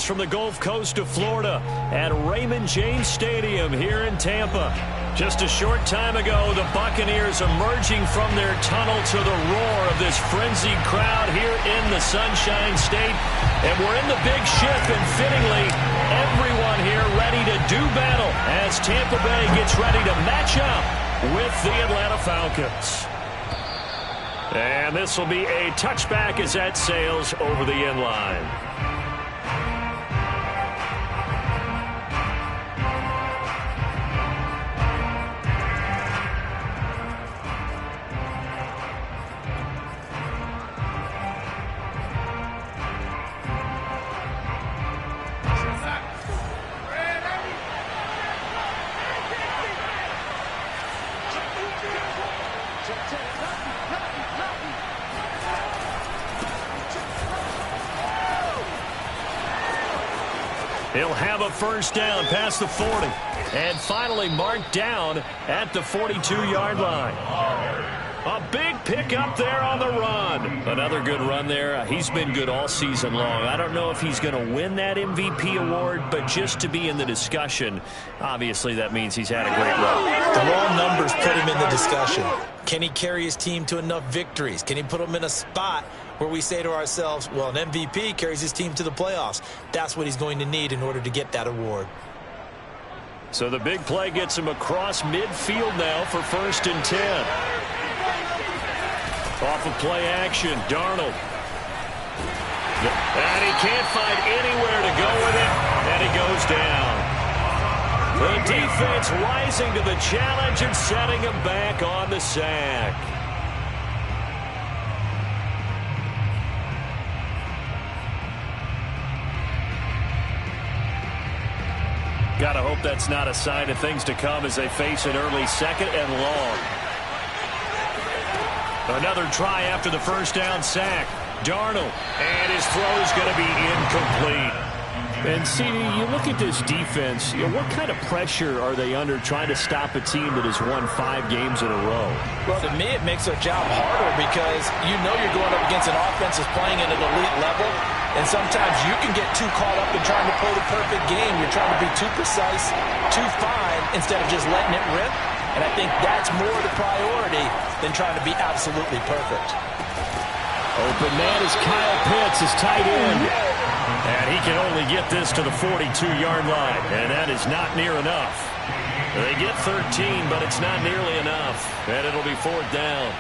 Falcons from the Gulf Coast of Florida at Raymond James Stadium here in Tampa. Just a short time ago, the Buccaneers emerging from their tunnel to the roar of this frenzied crowd here in the Sunshine State. And we're in the big shift, and fittingly, everyone here ready to do battle as Tampa Bay gets ready to match up with the Atlanta Falcons. And this will be a touchback as that sails over the end line. He'll have a first down past the 40. And finally marked down at the 42-yard line. A big pickup there on the run. Another good run there. He's been good all season long. I don't know if he's going to win that MVP award, but just to be in the discussion, obviously that means he's had a great run. The raw numbers put him in the discussion. Can he carry his team to enough victories? Can he put them in a spot where we say to ourselves, well, an MVP carries his team to the playoffs. That's what he's going to need in order to get that award. So the big play gets him across midfield now for 1st and 10. Off of play action, Darnold. And he can't find anywhere to go with it, and he goes down. The defense rising to the challenge and setting him back on the sack. Got to hope that's not a sign of things to come as they face an early 2nd and long. Another try after the first down sack. Darnold, and his throw is going to be incomplete. And, CD, you look at this defense, what kind of pressure are they under trying to stop a team that has won 5 games in a row? Well, to me, it makes their job harder because you know you're going up against an offense that's playing at an elite level, and sometimes you can get too caught up in trying to play the perfect game. You're trying to be too precise, too fine, instead of just letting it rip. And I think that's more the priority than trying to be absolutely perfect. Open man is Kyle Pitts, his tight end. And he can only get this to the 42-yard line, and that is not near enough. They get 13, but it's not nearly enough, and it'll be 4th down.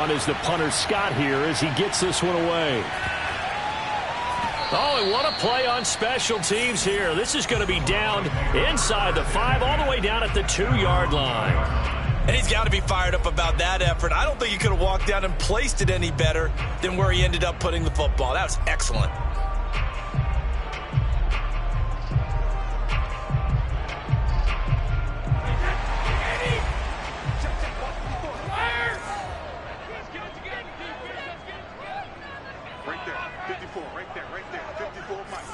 On is the punter Scott here as he gets this one away. Oh, and what a play on special teams here. This is going to be down inside the 5, all the way down at the 2-yard line. And he's got to be fired up about that effort. I don't think he could have walked down and placed it any better than where he ended up putting the football. That was excellent. Right there, 54, right there, 54, Mike.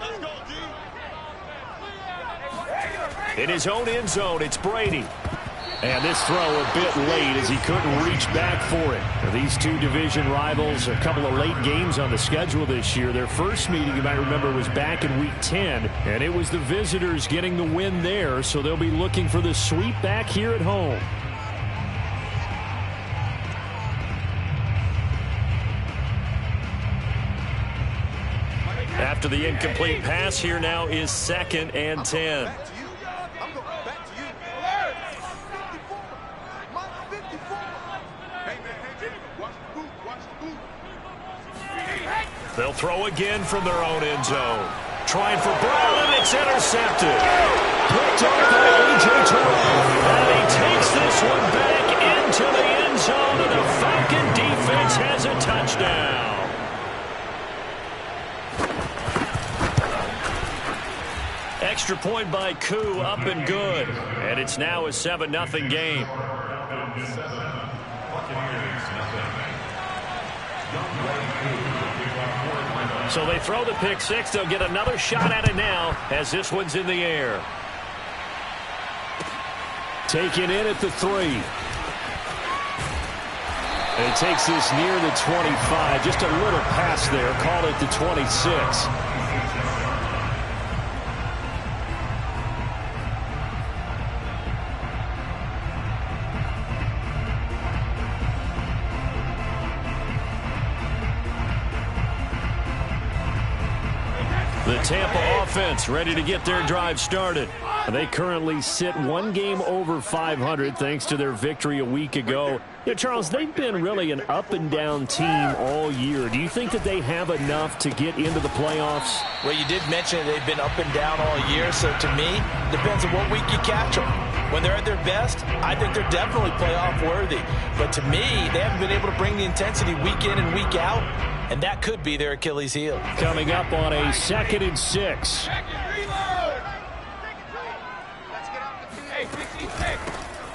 Let's go, D. In his own end zone, it's Brady. And this throw a bit late as he couldn't reach back for it. These two division rivals, a couple of late games on the schedule this year. Their first meeting, you might remember, was back in Week 10, and it was the visitors getting the win there, so they'll be looking for the sweep back here at home. After the incomplete pass, here now is 2nd and 10. They'll throw again from their own end zone. Trying for Brown, and it's intercepted. Picked up by A.J. Terrell. And he takes this one back into the end zone, and the Falcon defense has a touchdown. Extra point by Koo, up and good. And it's now a 7-0 game. So they throw the pick six. They'll get another shot at it now as this one's in the air. Taken in at the 3. And it takes this near the 25. Just a little pass there. Call it the 26. The Tampa offense ready to get their drive started. They currently sit one game over 500 thanks to their victory a week ago. Yeah, Charles, they've been really an up-and-down team all year. Do you think that they have enough to get into the playoffs? Well, you did mention they've been up and down all year, so to me, depends on what week you catch them. When they're at their best, I think they're definitely playoff worthy. But to me, they haven't been able to bring the intensity week in and week out, and that could be their Achilles heel. Coming up on a 2nd and 6.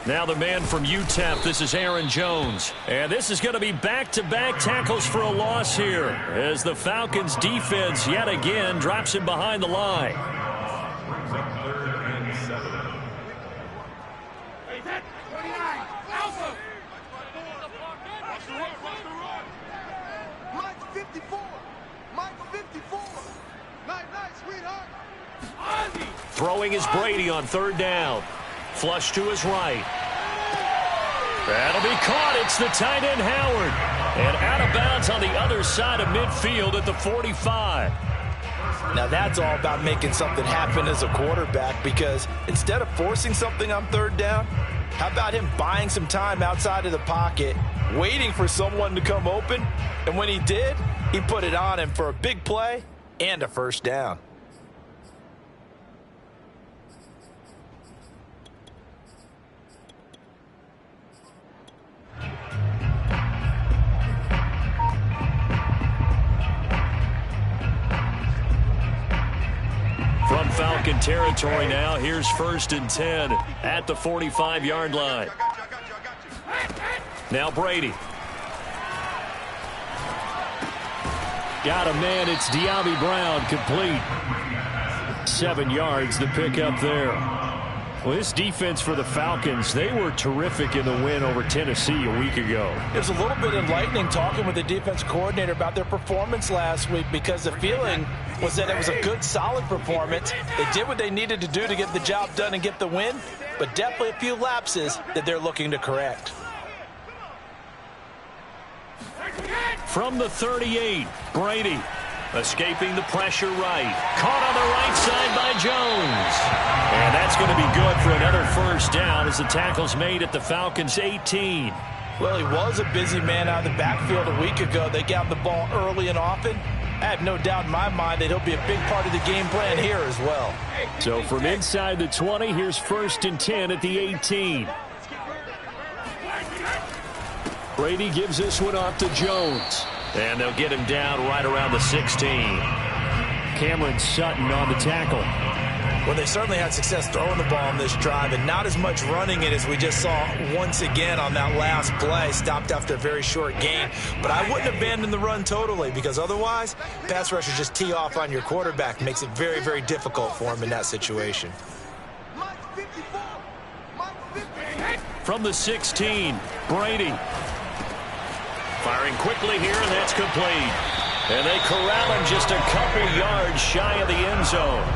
Now the man from UTEP, this is Aaron Jones. And this is going to be back-to-back tackles for a loss here as the Falcons defense yet again drops him behind the line. Throwing is Brady on 3rd down. Flush to his right. That'll be caught. It's the tight end Howard. And out of bounds on the other side of midfield at the 45. Now that's all about making something happen as a quarterback, because instead of forcing something on 3rd down, how about him buying some time outside of the pocket, waiting for someone to come open, and when he did, he put it on him for a big play and a 1st down. From Falcon territory now, here's 1st and 10 at the 45-yard line. Now Brady. Got a man, it's De'Ami Brown, complete. 7 yards, the pickup there. Well, this defense for the Falcons, they were terrific in the win over Tennessee a week ago. It was a little bit enlightening talking with the defense coordinator about their performance last week, because the feeling was that it was a good, solid performance. They did what they needed to do to get the job done and get the win, but definitely a few lapses that they're looking to correct. From the 38, Brady escaping the pressure right. Caught on the right side by Jones. And that's going to be good for another 1st down as the tackle's made at the Falcons' 18. Well, he was a busy man out of the backfield a week ago. They got the ball early and often. I have no doubt in my mind that he'll be a big part of the game plan here as well. So from inside the 20, here's 1st and 10 at the 18. Brady gives this one off to Jones. And they'll get him down right around the 16. Cameron Sutton on the tackle. Well, they certainly had success throwing the ball on this drive, and not as much running it as we just saw once again on that last play. Stopped after a very short gain. But I wouldn't abandon the run totally, because otherwise, pass rushers just tee off on your quarterback. Makes it very, very difficult for him in that situation. From the 16, Brady. Firing quickly here, and that's complete. And they corral him just a couple yards shy of the end zone.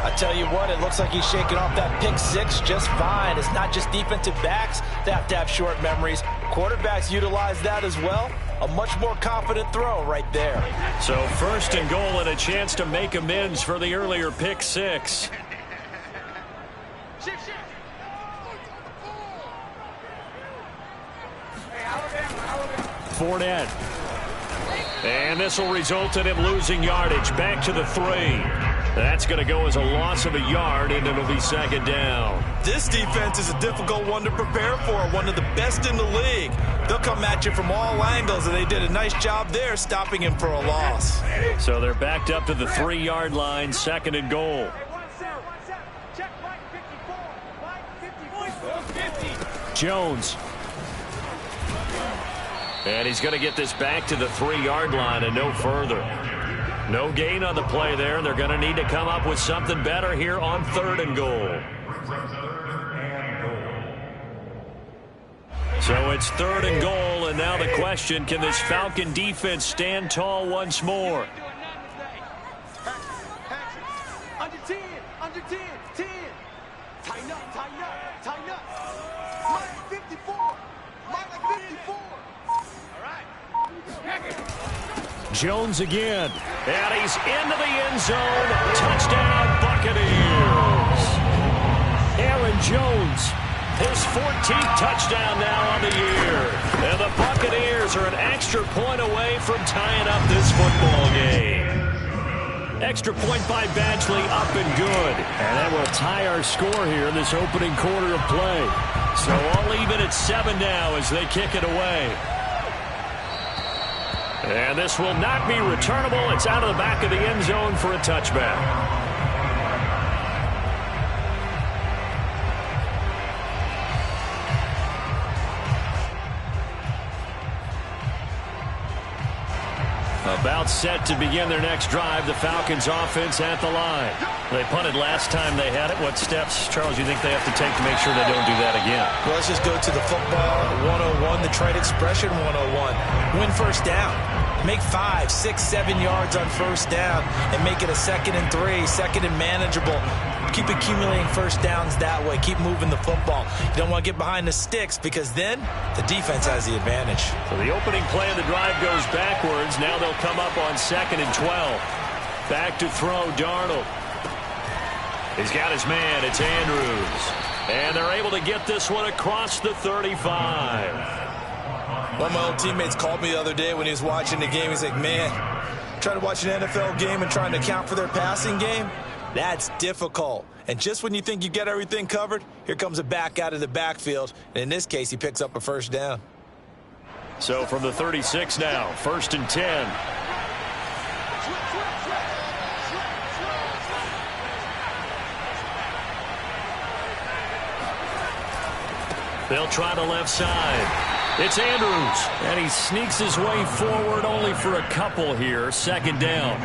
I tell you what, it looks like he's shaking off that pick 6 just fine. It's not just defensive backs that have to have short memories. Quarterbacks utilize that as well. A much more confident throw right there. So 1st and goal and a chance to make amends for the earlier pick 6. Fournette. And this will result in him losing yardage. Back to the 3. That's going to go as a loss of a yard, and it'll be 2nd down. This defense is a difficult one to prepare for, one of the best in the league. They'll come at you from all angles, and they did a nice job there stopping him for a loss. So they're backed up to the 3-yard line, 2nd and goal. Jones. And he's going to get this back to the 3-yard line and no further. No gain on the play there. They're going to need to come up with something better here on 3rd and goal. So it's 3rd and goal, and now the question, can this Falcon defense stand tall once more? Under 10, under 10, 10. Tighten up, tighten up, tighten up. Mike 54, Mike 54. All right. Jones again, and he's into the end zone. Touchdown, Buccaneers. Aaron Jones, his 14th touchdown now on the year. And the Buccaneers are an extra point away from tying up this football game. Extra point by Badgley, up and good. And that will tie our score here in this opening quarter of play. So all even at 7 now as they kick it away. And this will not be returnable. It's out of the back of the end zone for a touchback. About set to begin their next drive. The Falcons offense at the line. They punted last time they had it. What steps, Charles, you think they have to take to make sure they don't do that again? Well, let's just go to the football 101, the trade expression 101. Win first down. Make 5, 6, 7 yards on first down and make it a 2nd and 3, 2nd and manageable. Keep accumulating first downs that way. Keep moving the football. You don't want to get behind the sticks because then the defense has the advantage. So the opening play of the drive goes backwards. Now they'll come up on 2nd and 12. Back to throw, Darnold. He's got his man. It's Andrews. And they're able to get this one across the 35. One of my old teammates called me the other day when he was watching the game. He's like, man, trying to watch an NFL game and trying to account for their passing game, that's difficult. And just when you think you get everything covered, here comes a back out of the backfield. And in this case, he picks up a first down. So from the 36 now, 1st and 10. They'll try the left side. It's Andrews, and he sneaks his way forward only for a couple here. 2nd down.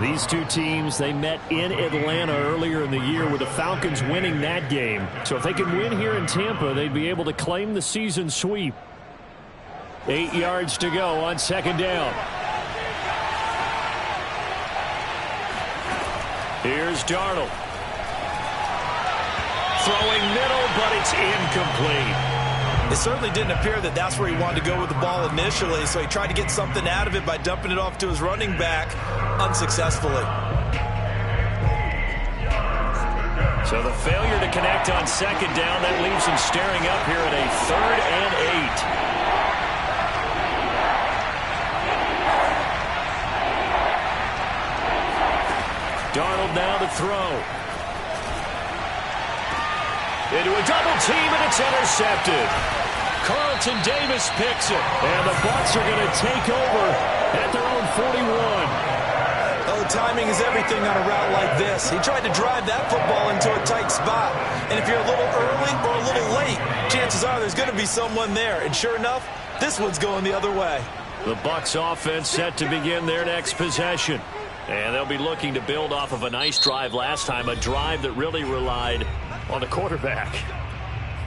These two teams, they met in Atlanta earlier in the year with the Falcons winning that game. So if they can win here in Tampa, they'd be able to claim the season sweep. 8 yards to go on 2nd down. Here's Darnold. Throwing middle, but it's incomplete. It certainly didn't appear that that's where he wanted to go with the ball initially, so he tried to get something out of it by dumping it off to his running back unsuccessfully. So the failure to connect on 2nd down, that leaves him staring up here at a 3rd and 8. Darnold now to throw. Into a double team, and it's intercepted. Carlton Davis picks it, and the Bucs are going to take over at their own 41. Oh, timing is everything on a route like this. He tried to drive that football into a tight spot, and if you're a little early or a little late, chances are there's going to be someone there, and sure enough, this one's going the other way. The Bucs offense set to begin their next possession, and they'll be looking to build off of a nice drive last time, a drive that really relied on the quarterback.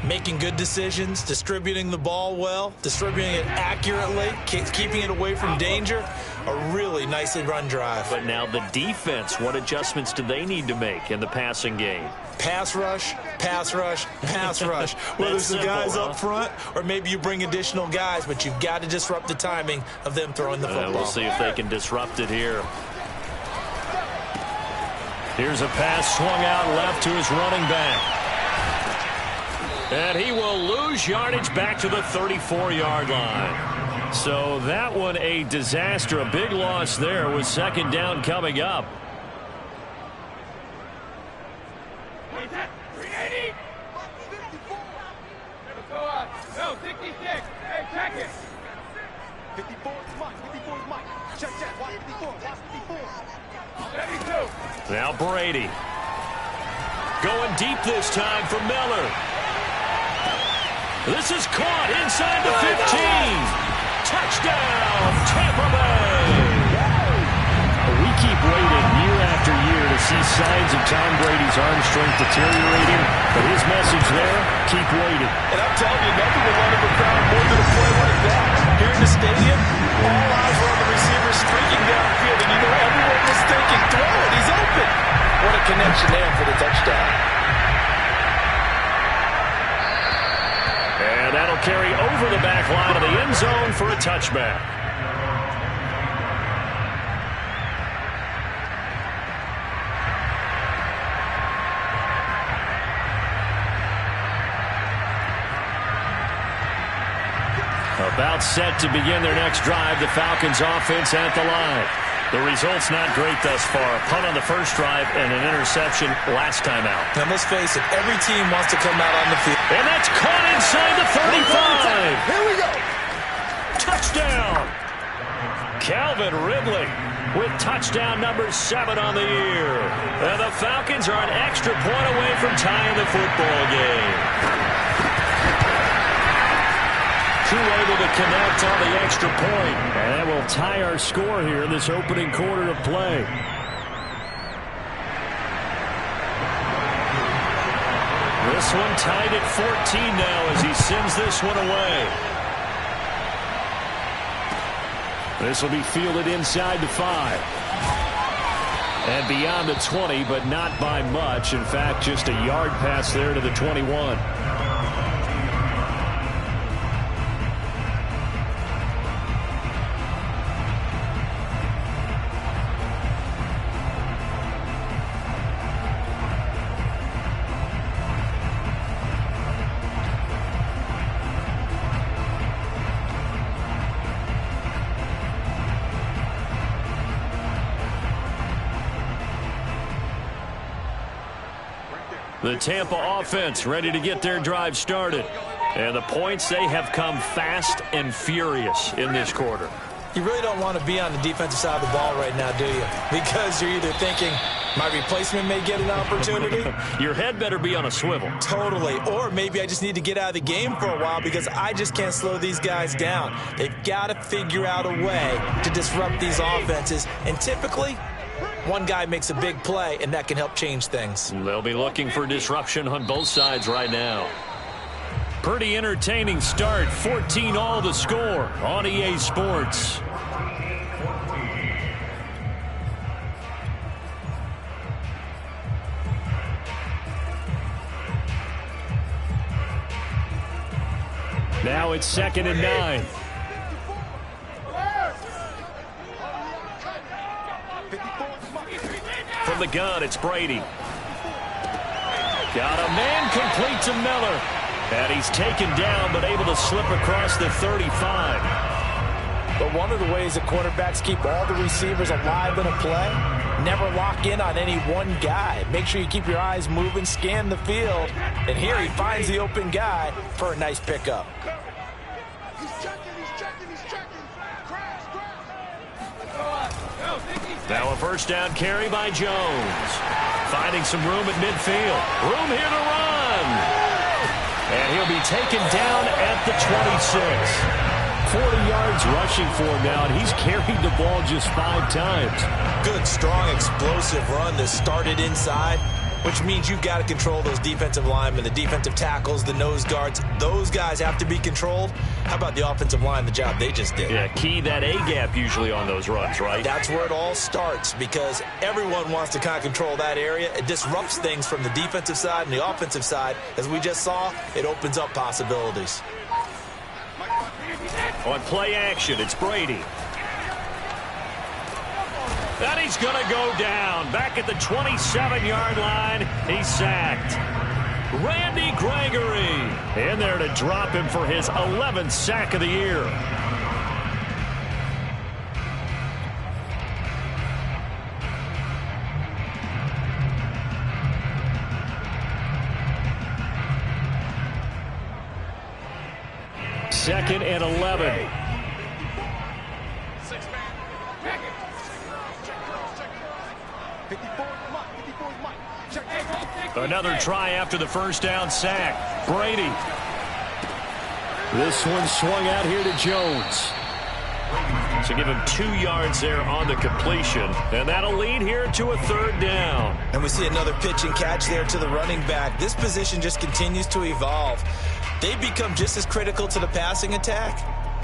Making good decisions, distributing the ball well, distributing it accurately, keeping it away from danger. A really nicely run drive. But now the defense, what adjustments do they need to make in the passing game? Pass rush, pass rush, pass rush. Whether it's the guys up front or maybe you bring additional guys, but you've got to disrupt the timing of them throwing the football. We'll see if they can disrupt it here. Here's a pass swung out left to his running back. And he will lose yardage back to the 34-yard line. So that one a disaster. A big loss there with 2nd down coming up. No, 66. Hey, check it. 54 is Mike. 54 is Mike. Check. Watch 54. Watch 54. 72. Now Brady. Going deep this time for Miller. This is caught inside the 15. Touchdown, Tampa Bay. We keep waiting year after year to see signs of Tom Brady's arm strength deteriorating, but his message there, keep waiting. And I'm telling you, nothing will run up a crowd more than a play like that. Here in the stadium, all eyes were on the receiver streaking downfield, and you know everyone was thinking, throw it, he's open. What a connection there for the touchdown. And that'll carry over the back line of the end zone for a touchback. About set to begin their next drive, the Falcons offense at the line. The result's not great thus far. A punt on the first drive and an interception last time out. Now, let's face it, every team wants to come out on the field. And that's caught inside the 35. Here we go. Touchdown. Calvin Ridley with touchdown number 7 on the year. And the Falcons are an extra point away from tying the football game. Two able to connect on the extra point. And that will tie our score here in this opening quarter of play. This one tied at 14 now as he sends this one away. This will be fielded inside the 5. And beyond the 20, but not by much. In fact, just a yard pass there to the 21. The Tampa offense ready to get their drive started. And the points, they have come fast and furious in this quarter. You really don't want to be on the defensive side of the ball right now, do you? Because you're either thinking, my replacement may get an opportunity. Your head better be on a swivel. Totally. Or maybe I just need to get out of the game for a while because I just can't slow these guys down. They've got to figure out a way to disrupt these offenses. And typically, one guy makes a big play, and that can help change things. They'll be looking for disruption on both sides right now. Pretty entertaining start. 14-all the score on EA Sports. Now it's 2nd and 9. From the gun, it's Brady. Got a man complete to Miller. And he's taken down, but able to slip across the 35. But one of the ways that quarterbacks keep all the receivers alive in a play, never lock in on any one guy. Make sure you keep your eyes moving, scan the field. And here he finds the open guy for a nice pickup. He's checking. Crash. Now a first down carry by Jones. Finding some room at midfield. Room here to run. And he'll be taken down at the 26. 40 yards rushing for him now, and he's carried the ball just 5 times. Good, strong, explosive run that started inside, which means you've got to control those defensive linemen, the defensive tackles, the nose guards. Those guys have to be controlled. How about the offensive line, the job they just did? Yeah, key that A-gap usually on those runs, right? That's where it all starts because everyone wants to kind of control that area. It disrupts things from the defensive side and the offensive side. As we just saw, it opens up possibilities. On play action, it's Brady. And he's going to go down. Back at the 27-yard line, he's sacked. Randy Gregory in there to drop him for his 11th sack of the year. Second and 11. Another try after the first down sack. Brady. This one swung out here to Jones. So give him 2 yards there on the completion. And that'll lead here to a 3rd down. And we see another pitch and catch there to the running back. This position just continues to evolve. They become just as critical to the passing attack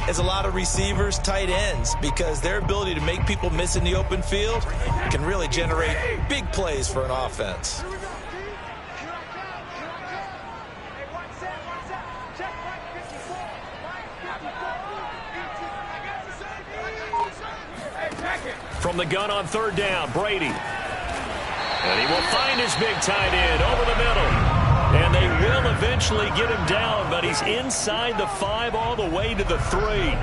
as a lot of receivers, tight ends, because their ability to make people miss in the open field can really generate big plays for an offense. From the gun on 3rd down, Brady. And he will find his big tight end over the middle. And they will eventually get him down, but he's inside the 5 all the way to the 3.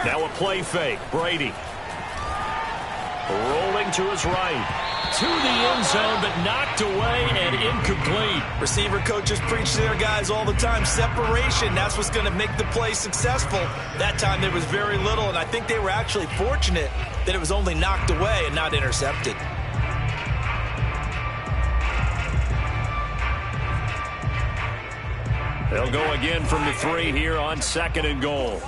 Now a play fake. Brady. Rolling to his right. To the end zone, but knocked away and incomplete. Receiver coaches preach to their guys all the time. Separation, that's what's going to make the play successful. That time there was very little, and I think they were actually fortunate that it was only knocked away and not intercepted. They'll go again from the 3 here on 2nd and goal.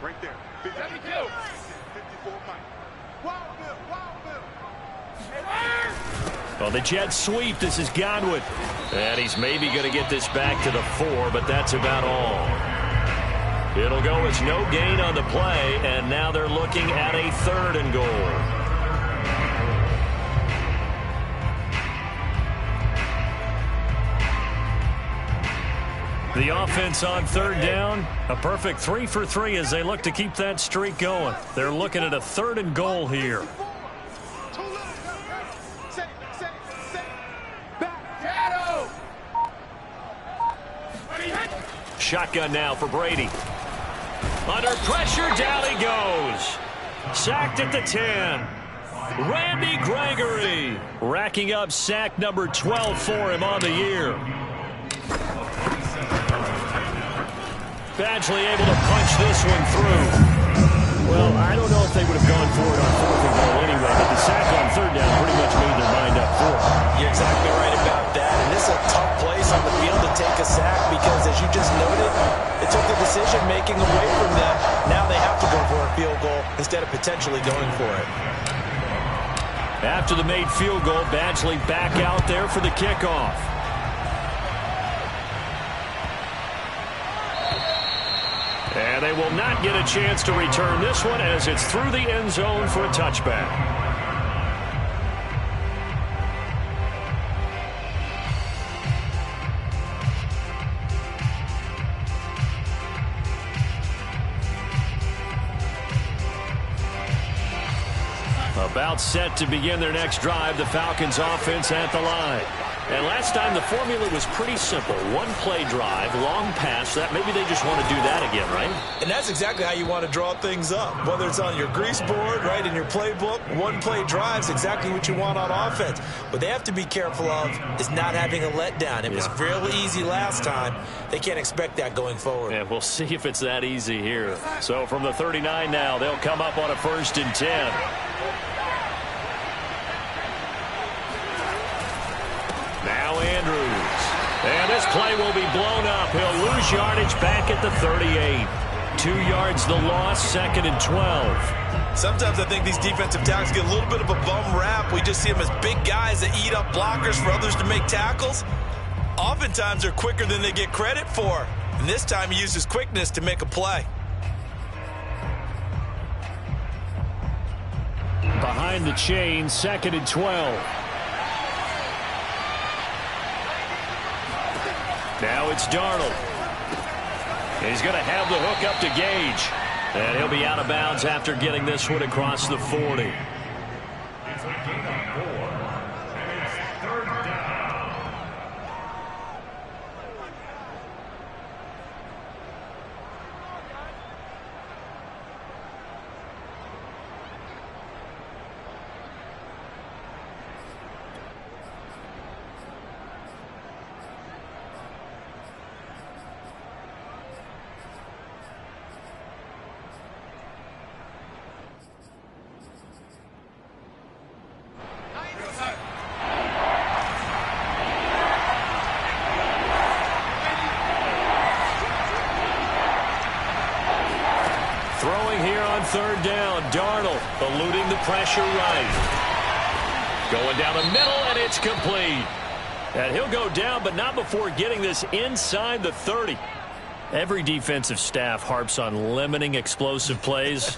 Right there. 52. 54 Mike. Wild Bill. Well, the Jets sweep. This is Godwin. And he's maybe going to get this back to the 4, but that's about all. It'll go as no gain on the play, and now they're looking at a 3rd and goal. The offense on 3rd down, a perfect 3 for 3 as they look to keep that streak going. They're looking at a 3rd and goal here. Shotgun now for Brady. Under pressure, down he goes. Sacked at the 10. Randy Gregory racking up sack number 12 for him on the year. Badgley able to punch this one through. Well, I don't know if they would have gone for it on 4th and goal anyway, but the sack on 3rd down pretty much made their mind up for it. You're exactly right about that, and this is a tough place on the field to take a sack because, as you just noted, it took the decision-making away from them. Now they have to go for a field goal instead of potentially going for it. After the made field goal, Badgley back out there for the kickoff. And they will not get a chance to return this one as it's through the end zone for a touchback. About set to begin their next drive, the Falcons offense at the line. And last time the formula was pretty simple. One play drive, long pass. That maybe they just want to do that again, right? And that's exactly how you want to draw things up. Whether it's on your grease board, right, in your playbook, one play drive is exactly what you want on offense. What they have to be careful of is not having a letdown. It was fairly easy last time. They can't expect that going forward. Yeah, we'll see if it's that easy here. So from the 39 now, they'll come up on a 1st and 10. Now Andrews. And this play will be blown up. He'll lose yardage back at the 38. 2 yards the loss, 2nd and 12. Sometimes I think these defensive tackles get a little bit of a bum rap. We just see them as big guys that eat up blockers for others to make tackles. Oftentimes they're quicker than they get credit for. And this time he uses quickness to make a play. Behind the chain, 2nd and 12. Now it's Darnold. He's going to have the hook up to Gage. And he'll be out of bounds after getting this one across the 40. third down. Darnold eluding the pressure right. Going down the middle, and it's complete. And he'll go down, but not before getting this inside the 30. Every defensive staff harps on limiting explosive plays.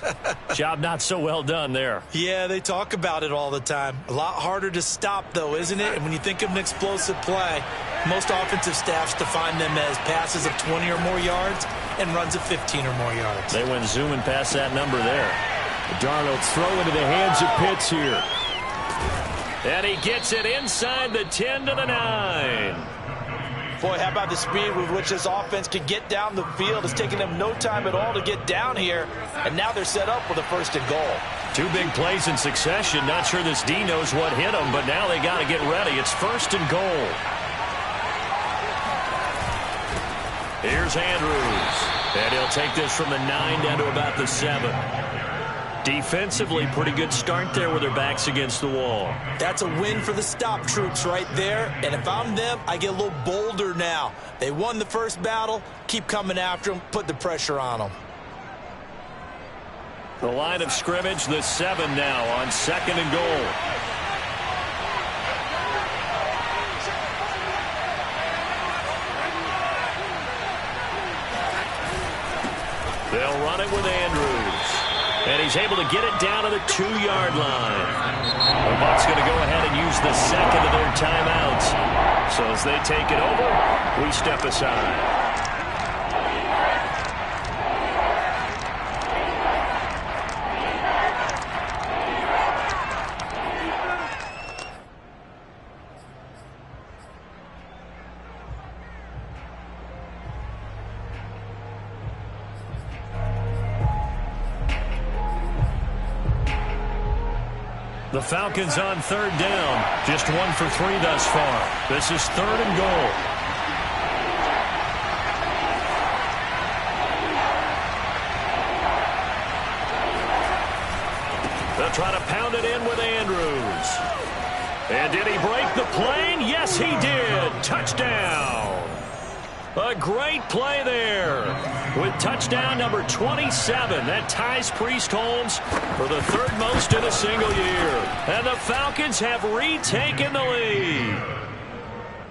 Job not so well done there. Yeah, they talk about it all the time. A lot harder to stop, though, isn't it? And when you think of an explosive play, most offensive staffs define them as passes of 20 or more yards and runs of 15 or more yards. They went zooming past that number there. Darnold's throw into the hands of Pitts here. And he gets it inside the 10 to the 9. Boy, how about the speed with which this offense can get down the field? It's taking them no time at all to get down here, and now they're set up with a 1st and goal. 2 big plays in succession. Not sure this D knows what hit them, but now they got to get ready. It's 1st and goal. Here's Andrews, and he'll take this from the 9 down to about the 7. Defensively, pretty good start there with their backs against the wall. That's a win for the stop troops right there. And if I'm them, I get a little bolder now. They won the first battle. Keep coming after them. Put the pressure on them. The line of scrimmage, the 7 now on 2nd and goal. They'll run it with Andrews. And he's able to get it down to the 2-yard line. The Bucs going to go ahead and use the 2nd of their timeouts. So as they take it over, we step aside. The Falcons on 3rd down. Just 1 for 3 thus far. This is 3rd and goal. They'll try to pound it in with Andrews. And did he break the plane? Yes, he did. Touchdown. A great play there with touchdown number 27. That ties Priest Holmes for the 3rd most in a single year. And the Falcons have retaken the lead.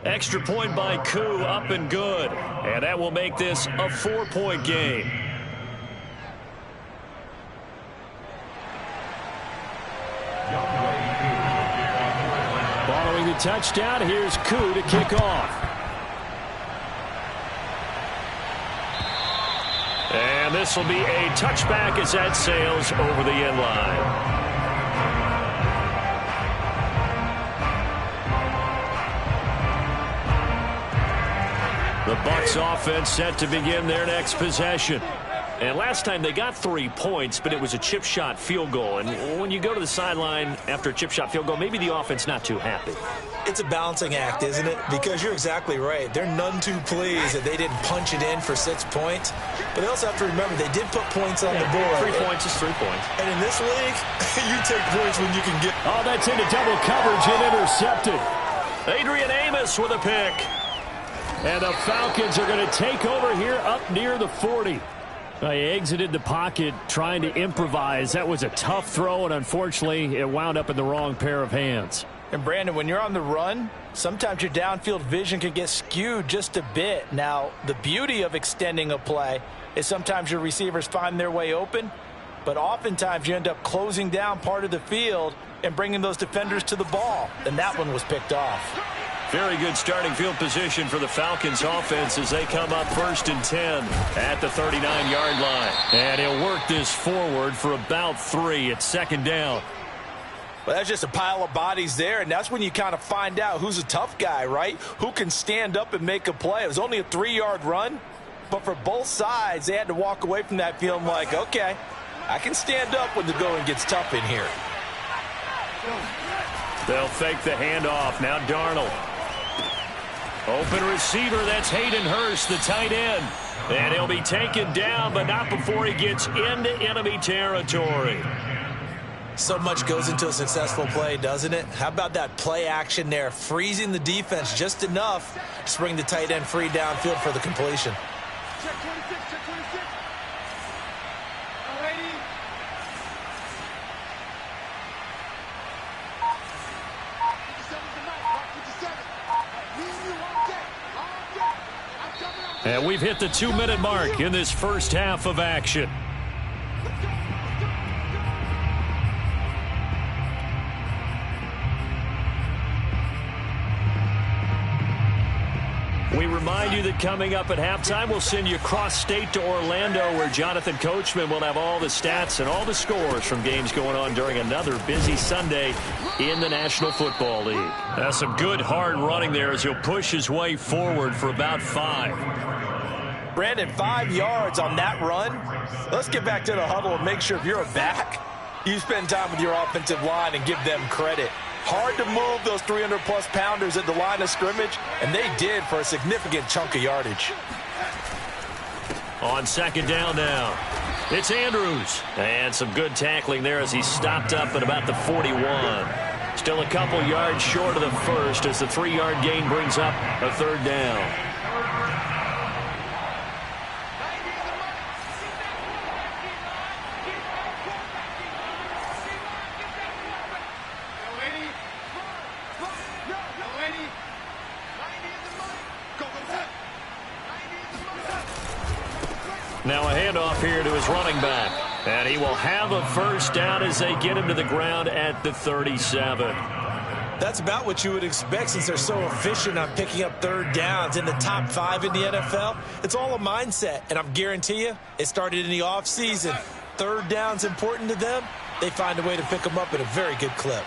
Extra point by Koo, up and good. And that will make this a 4-point game. Following the touchdown, here's Koo to kick off. And this will be a touchback as that sails over the end line. The Bucs offense set to begin their next possession. And last time they got 3 points, but it was a chip shot field goal. And when you go to the sideline after a chip shot field goal, maybe the offense not too happy. It's a balancing act, isn't it? Because you're exactly right. They're none too pleased that they didn't punch it in for 6 points. But they also have to remember they did put points on the board. 3 points is 3 points. And in this league, you take points when you can get. Oh, that's into double coverage and intercepted. Adrian Amos with a pick. And the Falcons are going to take over here up near the 40. He exited the pocket trying to improvise. That was a tough throw, and unfortunately, it wound up in the wrong pair of hands. And, Brandon, when you're on the run, sometimes your downfield vision can get skewed just a bit. Now, the beauty of extending a play is sometimes your receivers find their way open, but oftentimes you end up closing down part of the field and bringing those defenders to the ball, and that one was picked off. Very good starting field position for the Falcons offense as they come up 1st and 10 at the 39-yard line. And he'll work this forward for about 3 at 2nd down. Well, that's just a pile of bodies there, and that's when you kind of find out who's a tough guy, right? Who can stand up and make a play. It was only a 3-yard run, but for both sides, they had to walk away from that feeling like, okay, I can stand up when the going gets tough in here. They'll fake the handoff. Now Darnold. Open receiver, that's Hayden Hurst, the tight end. And he'll be taken down, but not before he gets into enemy territory. So much goes into a successful play, doesn't it? How about that play action there, freezing the defense just enough to bring the tight end free downfield for the completion. Check 26, check 26. Ready, And we've hit the 2-minute mark in this first half of action. We remind you that coming up at halftime, we'll send you cross-state to Orlando, where Jonathan Coachman will have all the stats and all the scores from games going on during another busy Sunday in the National Football League. That's some good hard running there as he'll push his way forward for about 5. Brandon, 5 yards on that run. Let's get back to the huddle and make sure if you're a back, you spend time with your offensive line and give them credit. Hard to move those 300-plus pounders at the line of scrimmage, and they did for a significant chunk of yardage. On second down now, it's Andrews. And some good tackling there as he stopped up at about the 41. Still a couple yards short of the first as the 3-yard gain brings up a third down. Now a handoff here to his running back. And he will have a first down as they get him to the ground at the 37. That's about what you would expect since they're so efficient on picking up third downs in the top 5 in the NFL. It's all a mindset, and I'm guarantee you it started in the offseason. Third down's important to them. They find a way to pick them up at a very good clip.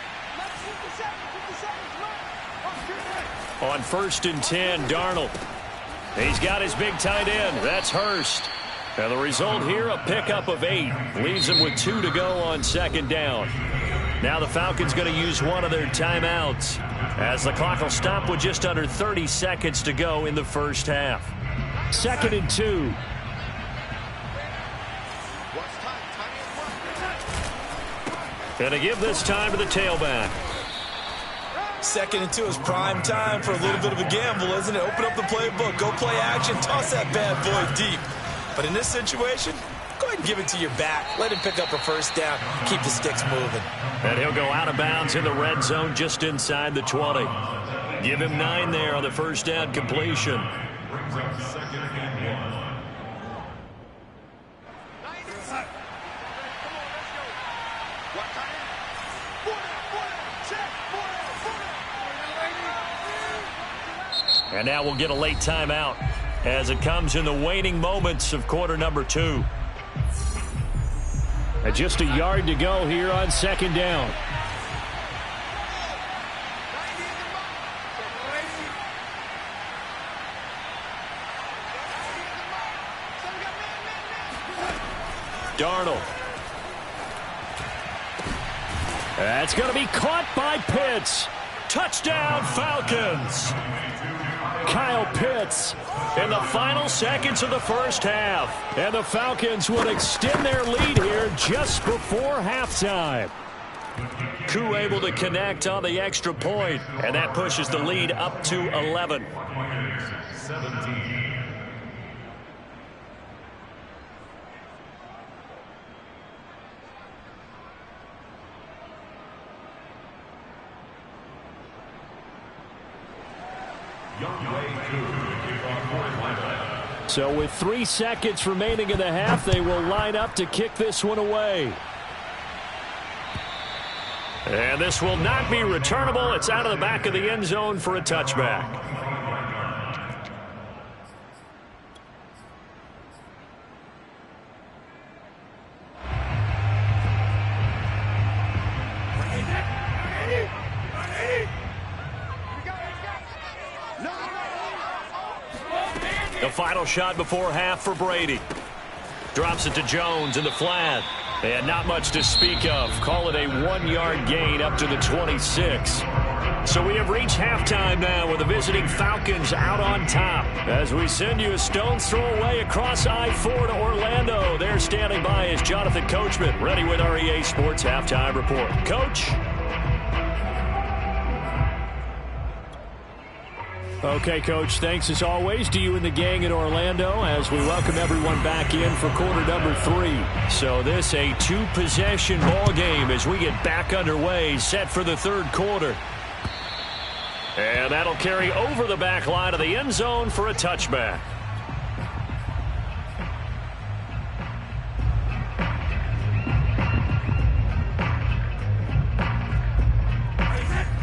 On 1st and 10, Darnold. He's got his big tight end. That's Hurst. And the result here, a pickup of 8. Leaves him with 2 to go on second down. Now the Falcons going to use one of their timeouts as the clock will stop with just under 30 seconds to go in the first half. 2nd and 2. And to give this time to the tailback. 2nd and 2 is prime time for a little bit of a gamble, isn't it? Open up the playbook, go play action, toss that bad boy deep. But in this situation, go ahead and give it to your back. Let him pick up a first down. Keep the sticks moving. And he'll go out of bounds in the red zone just inside the 20. Give him 9 there on the first down completion. And now we'll get a late timeout as it comes in the waning moments of quarter number 2. And just a yard to go here on second down. Darnold. That's going to be caught by Pitts. Touchdown, Falcons. Kyle Pitts in the final seconds of the first half. And the Falcons would extend their lead here just before halftime. Koo able to connect on the extra point, and that pushes the lead up to 11. 17. So with 3 seconds remaining in the half, they will line up to kick this one away. And this will not be returnable. It's out of the back of the end zone for a touchback. The final shot before half for Brady. Drops it to Jones in the flat. And not much to speak of. Call it a 1-yard gain up to the 26. So we have reached halftime now with the visiting Falcons out on top. As we send you a stone's throw away across I-4 to Orlando. There standing by is Jonathan Coachman, ready with our EA Sports Halftime Report. Coach? Okay, Coach, thanks as always to you and the gang in Orlando as we welcome everyone back in for quarter number 3. So this a 2-possession ball game as we get back underway, set for the third quarter. And that'll carry over the back line of the end zone for a touchback.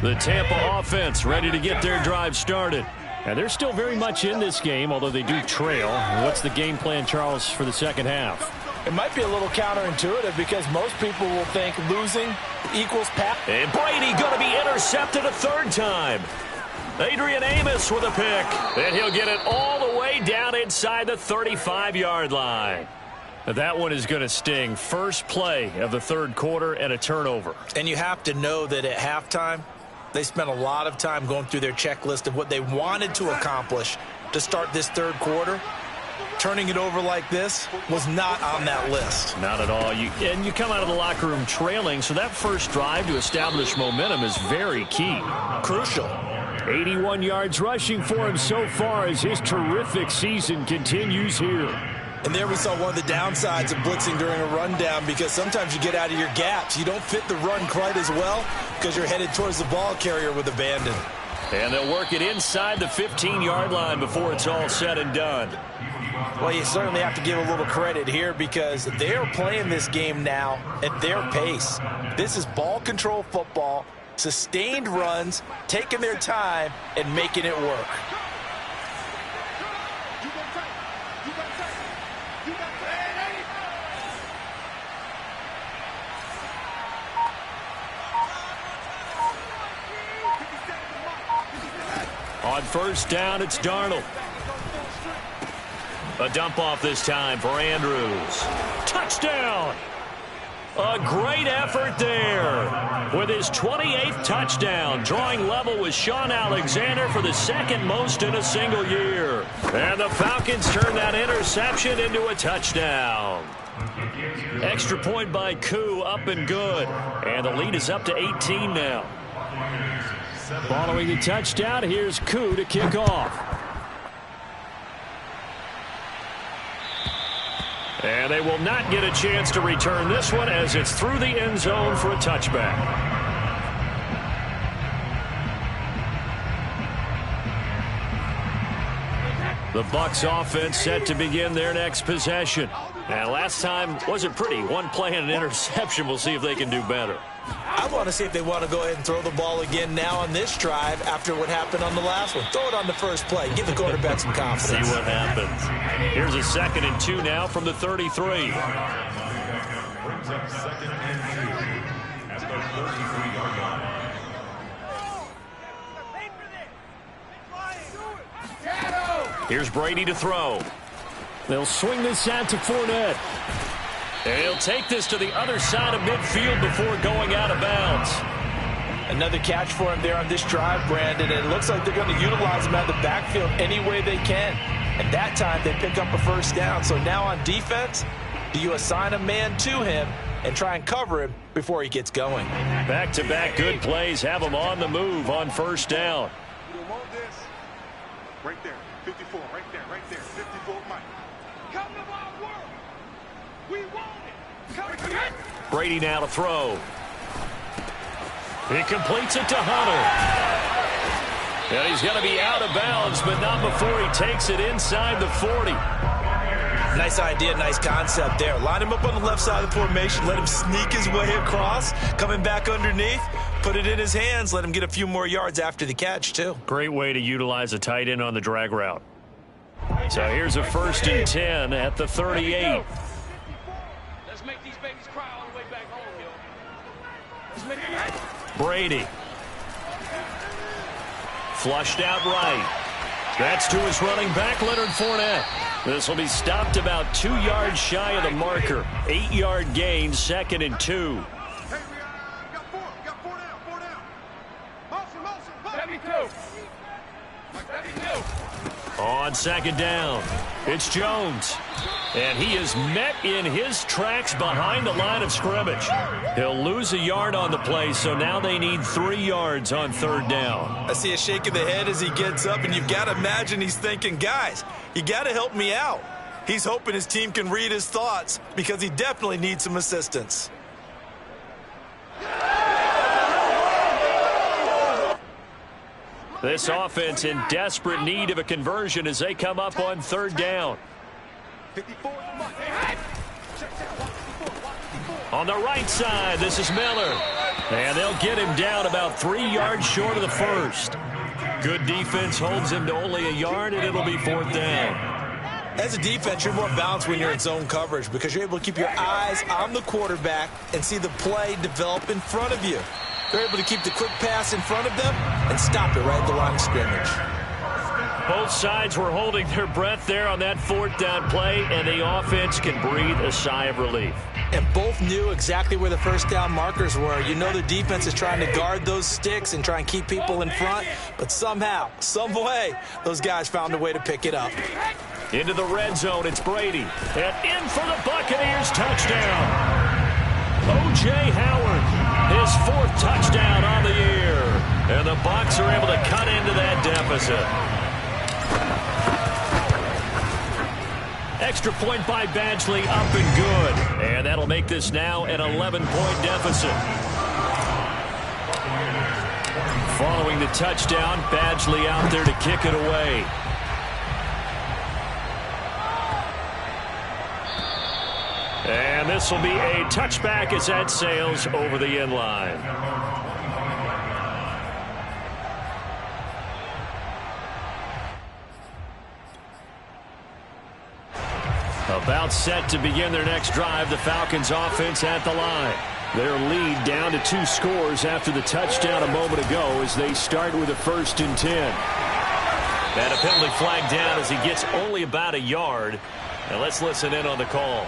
The Tampa offense ready to get their drive started. And they're still very much in this game, although they do trail. What's the game plan, Charles, for the second half? It might be a little counterintuitive because most people will think losing equals pass. And Brady going to be intercepted a third time. Adrian Amos with a pick. And he'll get it all the way down inside the 35-yard line. That one is going to sting. First play of the third quarter and a turnover. And you have to know that at halftime, they spent a lot of time going through their checklist of what they wanted to accomplish to start this third quarter. Turning it over like this was not on that list. Not at all. And you come out of the locker room trailing, so that first drive to establish momentum is very key. Crucial. 81 yards rushing for him so far as his terrific season continues here. And there we saw one of the downsides of blitzing during a rundown, because sometimes you get out of your gaps. You don't fit the run quite as well because you're headed towards the ball carrier with abandon. And they'll work it inside the 15-yard line before it's all said and done. Well, you certainly have to give a little credit here because they're playing this game now at their pace. This is ball control football, sustained runs, taking their time, and making it work. On first down, it's Darnold. A dump off this time for Andrews. Touchdown! A great effort there. With his 28th touchdown, drawing level with Sean Alexander for the second most in a single year. And the Falcons turn that interception into a touchdown. Extra point by Koo, up and good. And the lead is up to 18 now. Following the touchdown, here's Koo to kick off. And they will not get a chance to return this one as it's through the end zone for a touchback. The Bucs offense set to begin their next possession. And last time wasn't pretty. One play and an interception. We'll see if they can do better. I want to see if they want to go ahead and throw the ball again now on this drive after what happened on the last one. Throw it on the first play. Give the quarterback some confidence. See what happens. Here's a 2nd and 2 now from the 33. Here's Brady to throw. They'll swing this out to Fournette. And he'll take this to the other side of midfield before going out of bounds. Another catch for him there on this drive, Brandon. And it looks like they're going to utilize him out of the backfield any way they can. And that time they pick up a first down. So now on defense, do you assign a man to him and try and cover him before he gets going? Back-to-back good plays have him on the move on first down. You want this? Right there. 54. Right there. 54, Mike. Come to my world. We want it. Come again. Brady now to throw. He completes it to Hunter. And he's going to be out of bounds, but not before he takes it inside the 40. Nice idea, nice concept there. Line him up on the left side of the formation. Let him sneak his way across. Coming back underneath. Put it in his hands. Let him get a few more yards after the catch, too. Great way to utilize a tight end on the drag route. So here's a 1st and 10 at the 38. Let's make these babies cry all the way back home, yo. Let's make it. Brady. Flushed out right. That's to his running back, Leonard Fournette. This will be stopped about 2 yards shy of the marker. 8-yard gain, 2nd and 2. Hey, we got four down. Motion. 72. On 2nd down, it's Jones. And he is met in his tracks behind the line of scrimmage. He'll lose a yard on the play, so now they need 3 yards on 3rd down. I see a shake of the head as he gets up, and you've got to imagine he's thinking, guys, you got to help me out. He's hoping his team can read his thoughts because he definitely needs some assistance. This offense in desperate need of a conversion as they come up on 3rd down. On the right side, this is Miller. And they'll get him down about 3 yards short of the first. Good defense holds him to only a yard, and it'll be 4th down. As a defense, you're more balanced when you're in zone coverage because you're able to keep your eyes on the quarterback and see the play develop in front of you. They're able to keep the quick pass in front of them and stop it right at the line of scrimmage. Both sides were holding their breath there on that 4th down play, and the offense can breathe a sigh of relief. And both knew exactly where the first down markers were. You know the defense is trying to guard those sticks and try and keep people in front, but somehow, some way, those guys found a way to pick it up. Into the red zone, it's Brady. And in for the Buccaneers touchdown. O.J. Howard, his 4th touchdown on the year. And the Bucs are able to cut into that deficit. Extra point by Badgley, up and good. And that'll make this now an 11-point deficit. Following the touchdown, Badgley out there to kick it away. And this will be a touchback as that sails over the end line. About set to begin their next drive, the Falcons offense at the line. Their lead down to 2 scores after the touchdown a moment ago as they start with a 1st and 10. And a penalty flag down as he gets only about a yard. And let's listen in on the call.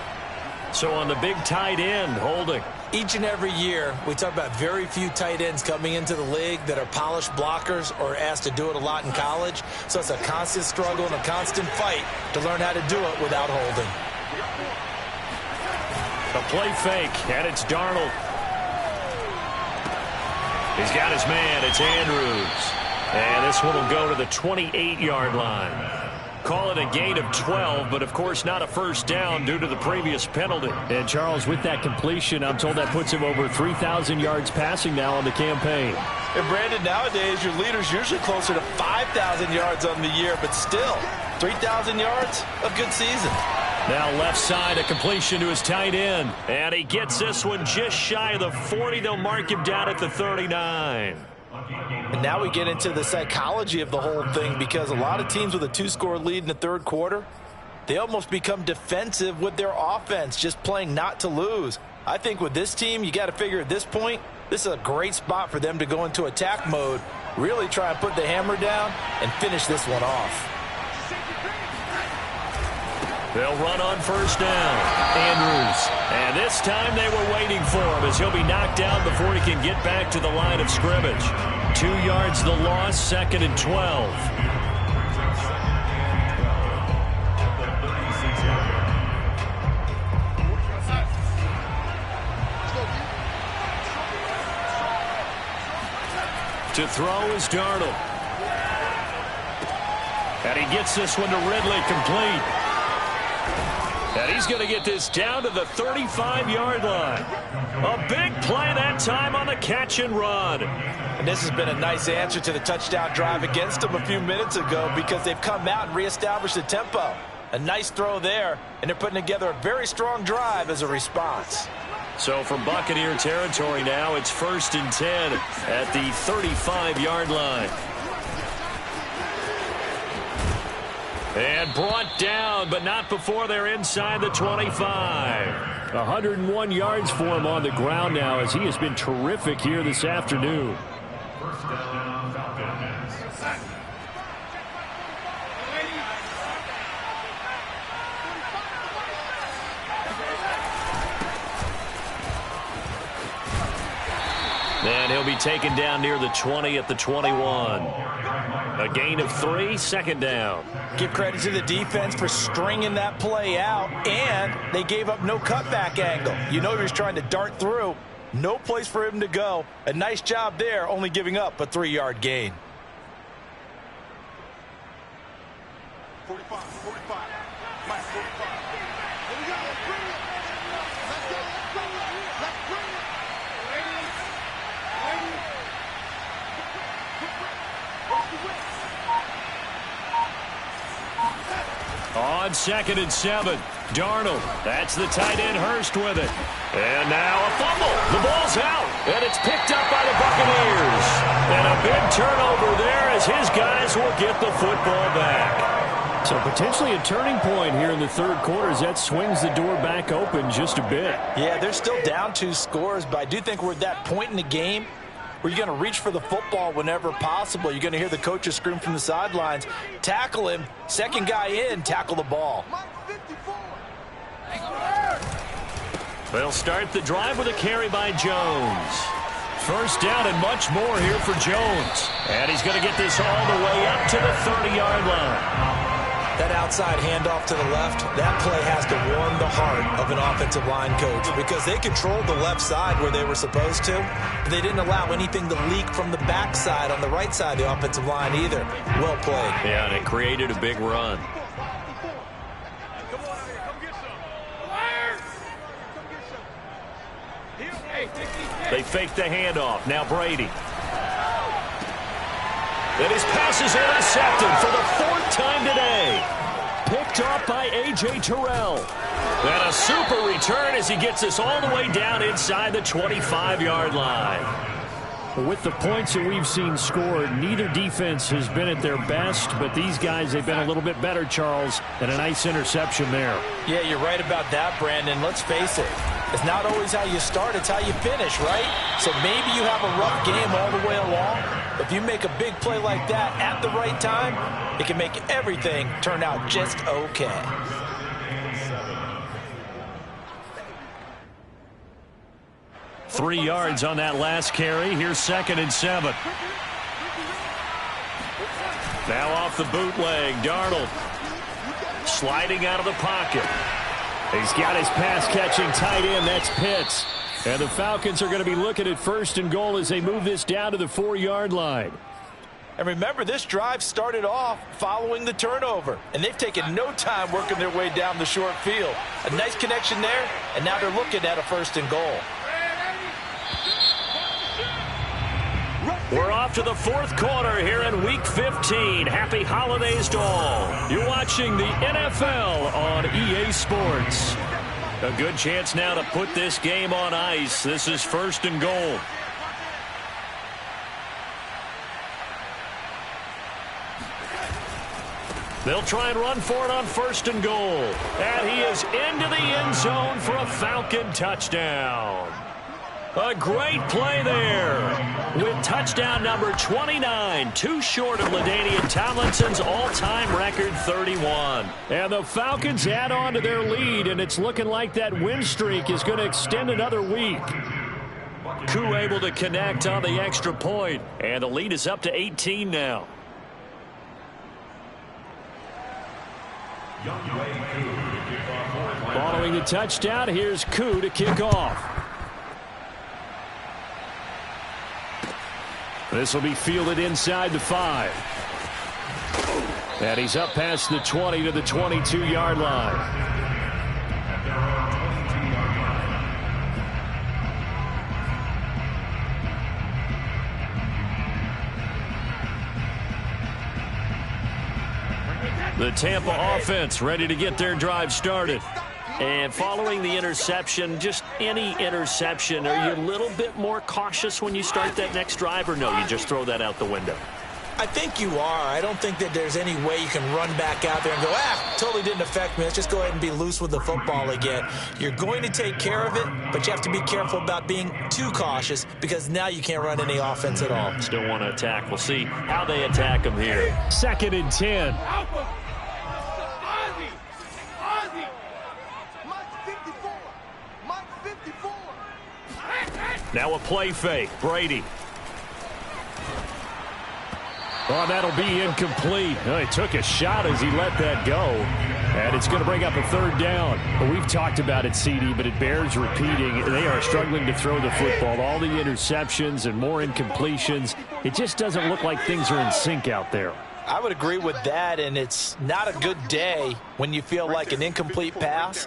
So on the big tight end, holding. Each and every year, we talk about very few tight ends coming into the league that are polished blockers or asked to do it a lot in college. So it's a constant struggle and a constant fight to learn how to do it without holding. A play fake, and it's Darnold. He's got his man. It's Andrews. And this one will go to the 28-yard line. Call it a gain of 12, but of course not a first down due to the previous penalty. And Charles, with that completion, I'm told that puts him over 3,000 yards passing now on the campaign. And Brandon, nowadays your leader's usually closer to 5,000 yards on the year, but still, 3,000 yards, a good season. Now left side, a completion to his tight end. And he gets this one just shy of the 40. They'll mark him down at the 39. And now we get into the psychology of the whole thing because a lot of teams with a 2-score lead in the 3rd quarter, they almost become defensive with their offense, just playing not to lose. I think with this team, you got to figure at this point, this is a great spot for them to go into attack mode, really try and put the hammer down and finish this one off. They'll run on first down. Andrews. And this time they were waiting for him as he'll be knocked down before he can get back to the line of scrimmage. 2 yards the loss, 2nd and 12. To throw is Darnold. And he gets this one to Ridley, complete. And he's going to get this down to the 35-yard line. A big play that time on the catch and run. And this has been a nice answer to the touchdown drive against them a few minutes ago because they've come out and reestablished the tempo. A nice throw there, and they're putting together a very strong drive as a response. So from Buccaneer territory now, it's 1st and 10 at the 35-yard line. And brought down, but not before they're inside the 25. 101 yards for him on the ground now as he has been terrific here this afternoon. And he'll be taken down near the 20 at the 21. A gain of 3, 2nd down. Give credit to the defense for stringing that play out, and they gave up no cutback angle. You know he was trying to dart through. No place for him to go. A nice job there, only giving up a 3-yard gain. 45, 45. Mike, 45. Here we go. Let's bring it. Let's go. Let's go. Let's bring it. Ladies. Ladies. On 2nd and 7, Darnold. That's the tight end Hurst with it. And now a fumble. The ball's out, and it's picked up by the Buccaneers. And a big turnover there as his guys will get the football back. So potentially a turning point here in the third quarter as that swings the door back open just a bit. Yeah, they're still down 2 scores, but I do think we're at that point in the game where you're going to reach for the football whenever possible. You're going to hear the coaches scream from the sidelines, tackle him, second guy in, tackle the ball. They'll start the drive with a carry by Jones. First down and much more here for Jones. And he's going to get this all the way up to the 30-yard line. That outside handoff to the left, that play has to warm the heart of an offensive line coach because they controlled the left side where they were supposed to, but they didn't allow anything to leak from the backside on the right side of the offensive line either. Well played. Yeah, and it created a big run. They fake the handoff. Now Brady. And his pass is intercepted for the 4th time today. Picked off by A.J. Terrell. And a super return as he gets us all the way down inside the 25-yard line. With the points that we've seen scored, neither defense has been at their best, but these guys, they've been a little bit better, Charles, and a nice interception there. Yeah, you're right about that, Brandon. Let's face it. It's not always how you start, it's how you finish, right? So maybe you have a rough game all the way along. If you make a big play like that at the right time, it can make everything turn out just okay. Three yards on that last carry. Here's 2nd and 7. Now off the bootleg, Darnold. Sliding out of the pocket. He's got his pass-catching tight end. That's Pitts. And the Falcons are going to be looking at 1st and goal as they move this down to the 4-yard line. And remember, this drive started off following the turnover. And they've taken no time working their way down the short field. A nice connection there, and now they're looking at a 1st and goal. We're off to the 4th quarter here in Week 15. Happy holidays to all. You're watching the NFL on EA Sports. A good chance now to put this game on ice. This is 1st and goal. They'll try and run for it on 1st and goal. And he is into the end zone for a Falcon touchdown. A great play there with touchdown number 29, too short of LaDainian Tomlinson's all-time record 31. And the Falcons add on to their lead, and it's looking like that win streak is going to extend another week. Koo able to connect on the extra point, and the lead is up to 18 now. Following the touchdown, here's Koo to kick off. This will be fielded inside the 5. And he's up past the 20 to the 22-yard line. The Tampa offense ready to get their drive started. And following the interception, just any interception, are you a little bit more cautious when you start that next drive, or no, you just throw that out the window? I think you are. I don't think that there's any way you can run back out there and go, totally didn't affect me. Let's just go ahead and be loose with the football again. You're going to take care of it, but you have to be careful about being too cautious because now you can't run any offense at all. Still want to attack. We'll see how they attack them here. 2nd and 10. Now a play fake. Brady. Oh, that'll be incomplete. Oh, he took a shot as he let that go. And it's going to bring up a 3rd down. Well, we've talked about it, CD, but it bears repeating. They are struggling to throw the football. All the interceptions and more incompletions. It just doesn't look like things are in sync out there. I would agree with that, and it's not a good day when you feel like an incomplete pass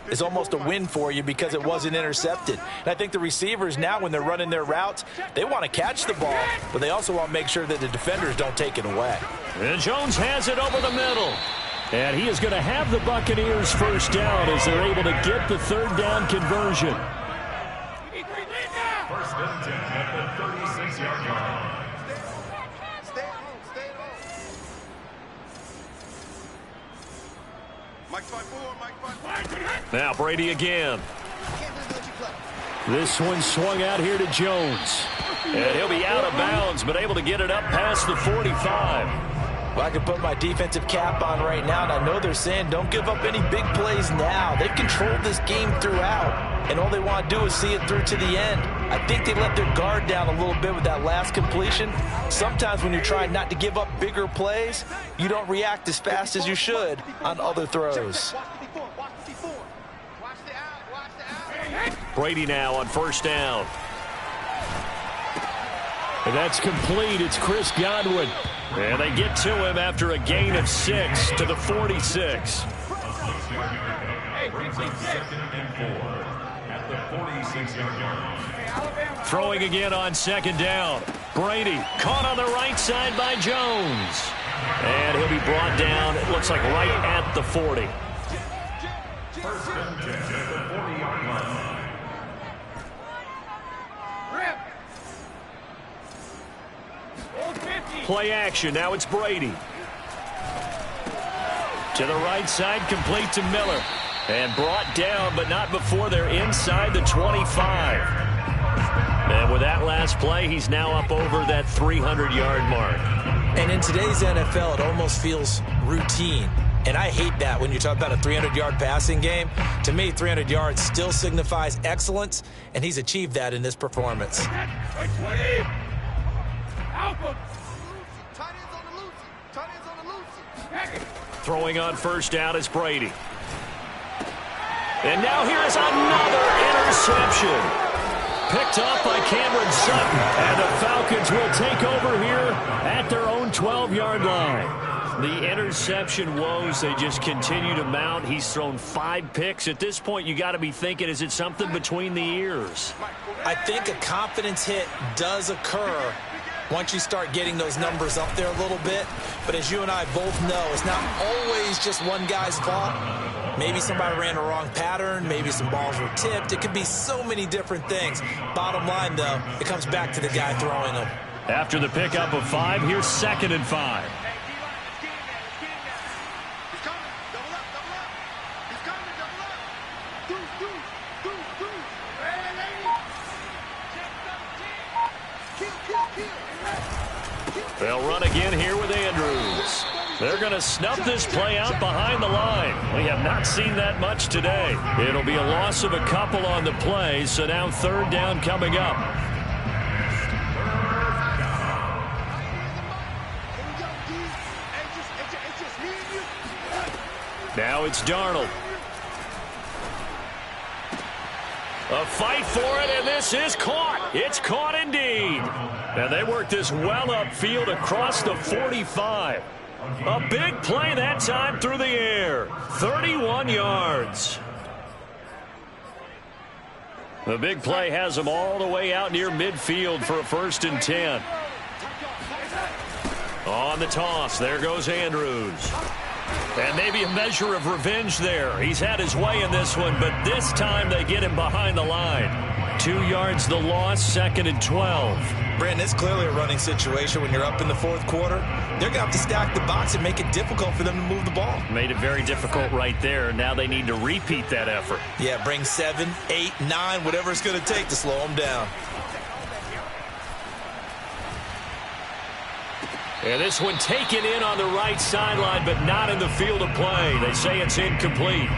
is almost a win for you because it wasn't intercepted. And I think the receivers now, when they're running their routes, they want to catch the ball, but they also want to make sure that the defenders don't take it away. And Jones has it over the middle. And he is going to have the Buccaneers first down as they're able to get the third down conversion. First and 10 at the 36-yard line. Stay at home. Stay at home. Mike 5-4. Mike 5-4. Now Brady again. This one swung out here to Jones. And he'll be out of bounds, but able to get it up past the 45. Well, I can put my defensive cap on right now, and I know they're saying don't give up any big plays now. They've controlled this game throughout, and all they want to do is see it through to the end. I think they let their guard down a little bit with that last completion. Sometimes when you're trying not to give up bigger plays, you don't react as fast as you should on other throws. Brady now on first down. And that's complete. It's Chris Godwin. And they get to him after a gain of 6 to the 46. Throwing again on second down. Brady caught on the right side by Jones. And he'll be brought down, it looks like right at the 40. First and 10 at the 40-yard line. Play action. Now it's Brady. To the right side, complete to Miller. And brought down, but not before they're inside the 25. And with that last play, he's now up over that 300-yard mark. And in today's NFL, it almost feels routine. And I hate that when you talk about a 300-yard passing game. To me, 300 yards still signifies excellence, and he's achieved that in this performance. Throwing on first down is Brady. And now here's another interception. Picked up by Cameron Sutton. And the Falcons will take over here at their own 12-yard line. The interception woes, they just continue to mount. He's thrown 5 picks. At this point, you got to be thinking, is it something between the ears? I think a confidence hit does occur once you start getting those numbers up there a little bit. But as you and I both know, it's not always just one guy's fault. Maybe somebody ran a wrong pattern. Maybe some balls were tipped. It could be so many different things. Bottom line, though, it comes back to the guy throwing them. After the pickup of 5, here's 2nd and 5. They'll run again here with Andrews. They're going to snuff this play out behind the line. We have not seen that much today. It'll be a loss of a couple on the play, so now 3rd down coming up. Now it's Darnold. A fight for it, and this is caught. It's caught indeed. And they work this well upfield across the 45. A big play that time through the air. 31 yards. The big play has them all the way out near midfield for a 1st and 10. On the toss, there goes Andrews. And maybe a measure of revenge there. He's had his way in this one, but this time they get him behind the line. 2 yards the loss, 2nd and 12. Brandon, it's clearly a running situation when you're up in the 4th quarter. They're going to have to stack the box and make it difficult for them to move the ball. Made it very difficult right there. Now they need to repeat that effort. Yeah, bring 7, 8, 9, whatever it's going to take to slow them down. And this one taken in on the right sideline, but not in the field of play. They say it's incomplete.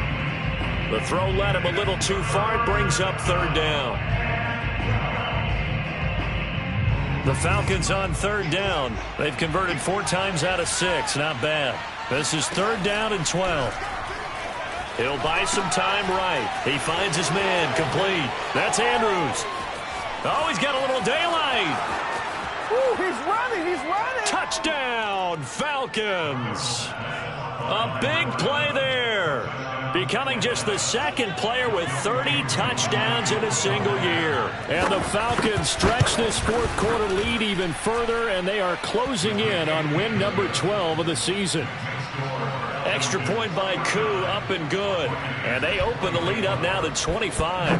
The throw led him a little too far. It brings up 3rd down. The Falcons on 3rd down. They've converted 4 times out of 6. Not bad. This is 3rd down and 12. He'll buy some time right. He finds his man complete. That's Andrews. Oh, he's got a little daylight. Ooh, he's running. He's running. Touchdown, Falcons. A big play there. Becoming just the 2nd player with 30 touchdowns in a single year. And the Falcons stretch this 4th quarter lead even further, and they are closing in on win number 12 of the season. Extra point by Koo, up and good. And they open the lead up now to 25.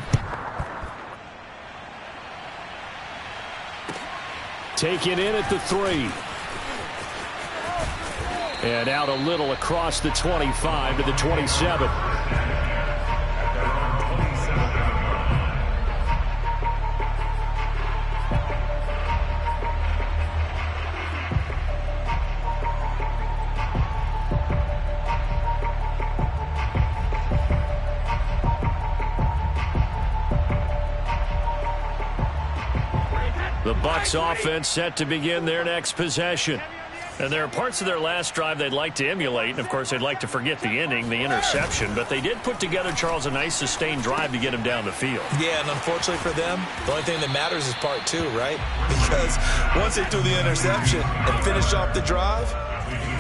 Taken in at the 3. And out a little across the 25 to the 27. The Bucs offense set to begin their next possession. And there are parts of their last drive they'd like to emulate. And, of course, they'd like to forget the ending, the interception. But they did put together, Charles, a nice sustained drive to get him down the field. Yeah, and unfortunately for them, the only thing that matters is part 2, right? Because once they threw the interception and finished off the drive,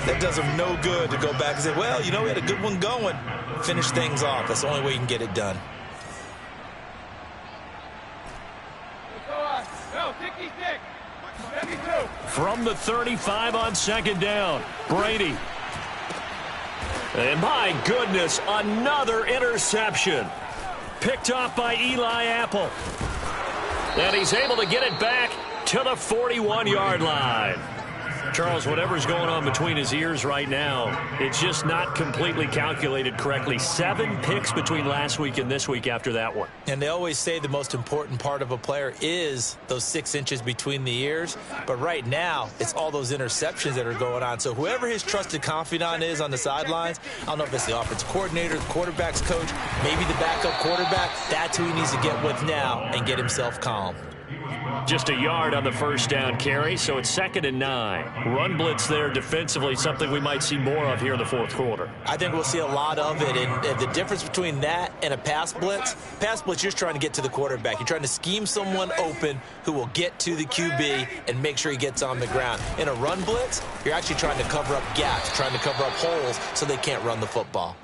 that does them no good to go back and say, well, you know, we had a good one going. Finish things off. That's the only way you can get it done. From the 35 on second down, Brady. And my goodness, another interception. Picked off by Eli Apple. And he's able to get it back to the 41-yard line. Charles, whatever's going on between his ears right now, it's just not completely calculated correctly. 7 picks between last week and this week after that one. And they always say the most important part of a player is those 6 inches between the ears. But right now, it's all those interceptions that are going on. So whoever his trusted confidant is on the sidelines, I don't know if it's the offensive coordinator, the quarterback's coach, maybe the backup quarterback, that's who he needs to get with now and get himself calm. Just a yard on the first down carry, so it's 2nd and 9. Run blitz there defensively, something we might see more of here in the fourth quarter. I think we'll see a lot of it, and the difference between that and a pass blitz, you're trying to get to the quarterback. You're trying to scheme someone open who will get to the QB and make sure he gets on the ground. In a run blitz, you're actually trying to cover up gaps, trying to cover up holes so they can't run the football.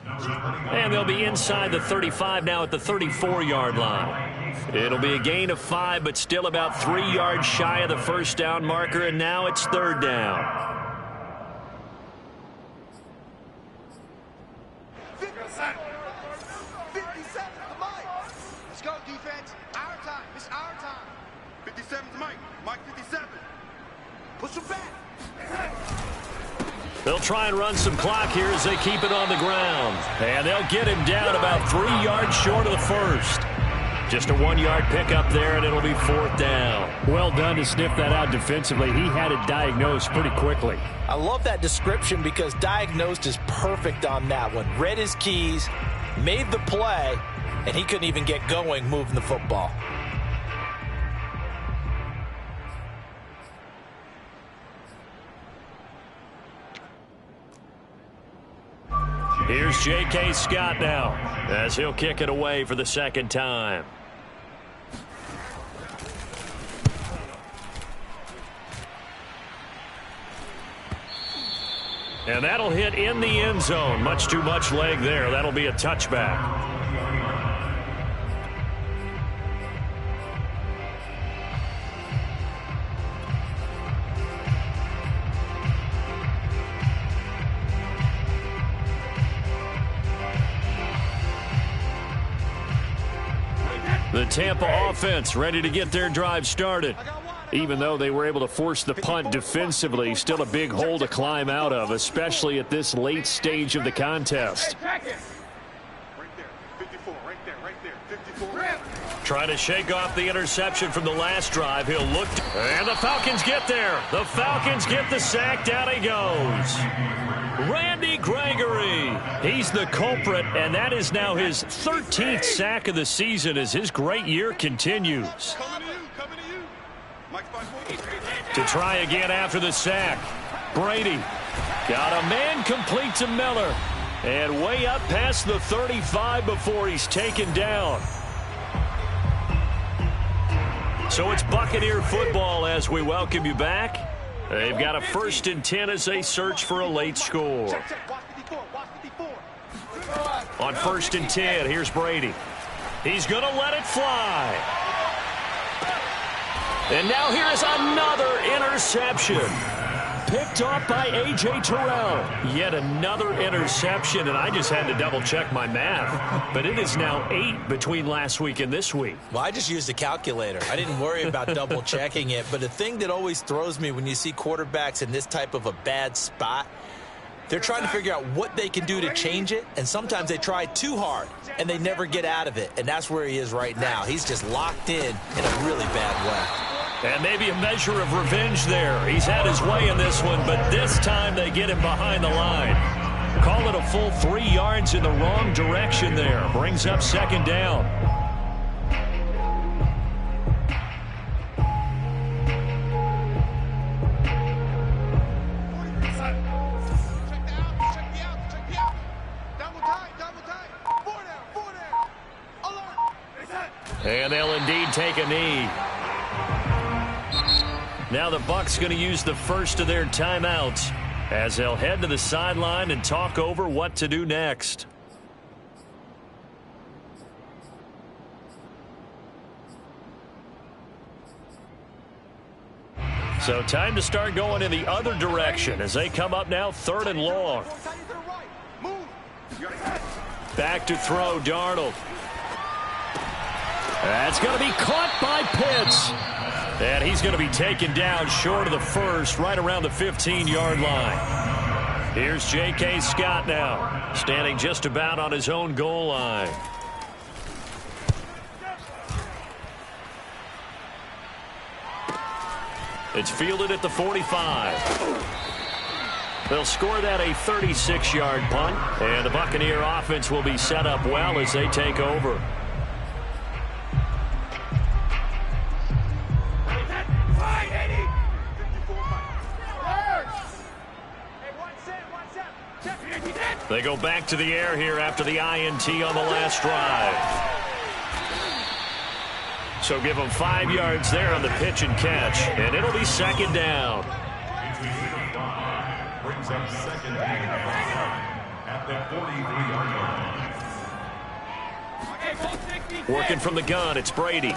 And they'll be inside the 35 now at the 34-yard line. It'll be a gain of 5, but still about 3 yards shy of the first down marker, and now it's 3rd down. 57, Mike. Let's go, defense. Our time. It's our time. 57's Mike. Mike 57. Push him back. They'll try and run some clock here as they keep it on the ground. And they'll get him down about 3 yards short of the first. Just a 1-yard pickup there, and it'll be 4th down. Well done to sniff that out defensively. He had it diagnosed pretty quickly. I love that description because diagnosed is perfect on that one. Read his keys, made the play, and he couldn't even get going moving the football. Here's J.K. Scott now as he'll kick it away for the 2nd time. And that'll hit in the end zone. Much too much leg there. That'll be a touchback. The Tampa offense ready to get their drive started. Even though they were able to force the punt defensively, still a big hole to climb out of, especially at this late stage of the contest. Right there. 54. Right there. 54. Trying to shake off the interception from the last drive. He'll look. And the Falcons get there. The Falcons get the sack. Down he goes. Randy Gregory. He's the culprit, and that is now his 13th sack of the season as his great year continues. To try again after the sack. Brady got a man complete to Miller. And way up past the 35 before he's taken down. So it's Buccaneer football as we welcome you back. They've got a 1st and 10 as they search for a late score. On 1st and 10, here's Brady. He's going to let it fly. And now here's another interception. picked off by A.J. Terrell. Yet another interception, and I just had to double-check my math. But it is now 8 between last week and this week. Well, I just used a calculator. I didn't worry about double-checking it. But the thing that always throws me when you see quarterbacks in this type of a bad spot, they're trying to figure out what they can do to change it, and sometimes they try too hard, and they never get out of it. And that's where he is right now. He's just locked in a really bad way. And maybe a measure of revenge there. He's had his way in this one, but this time they get him behind the line. Call it a full 3 yards in the wrong direction there. Brings up second down. And they'll indeed take a knee. Now the Bucs going to use the first of their timeouts as they'll head to the sideline and talk over what to do next. So time to start going in the other direction as they come up now 3rd and long. Back to throw, Darnold. That's going to be caught by Pitts. And he's going to be taken down short of the first, right around the 15-yard line. Here's J.K. Scott now, standing just about on his own goal line. It's fielded at the 45. They'll score that a 36-yard punt, and the Buccaneer offense will be set up well as they take over. They go back to the air here after the INT on the last drive. So give them 5 yards there on the pitch and catch, and it'll be second down. Brings up second down at the 43-yard line. Working from the gun, it's Brady.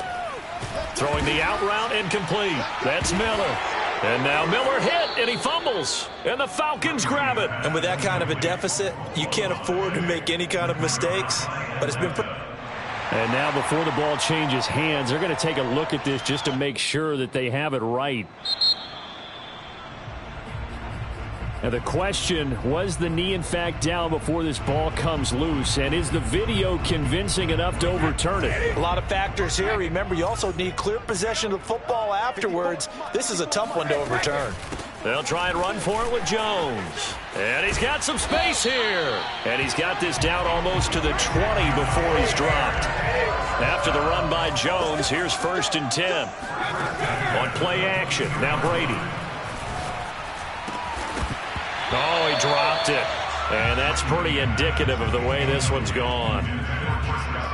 Throwing the out route incomplete. That's Miller. And now Miller hit, and he fumbles. And the Falcons grab it. And with that kind of a deficit, you can't afford to make any kind of mistakes. But it's been and now before the ball changes hands, they're going to take a look at this just to make sure that they have it right. Now the question, was the knee in fact down before this ball comes loose? And is the video convincing enough to overturn it? A lot of factors here. Remember, you also need clear possession of the football afterwards. This is a tough one to overturn. They'll try and run for it with Jones. And he's got some space here. And he's got this down almost to the 20 before he's dropped. After the run by Jones, here's 1st and 10. On play action, now Brady. Oh, he dropped it. And that's pretty indicative of the way this one's gone.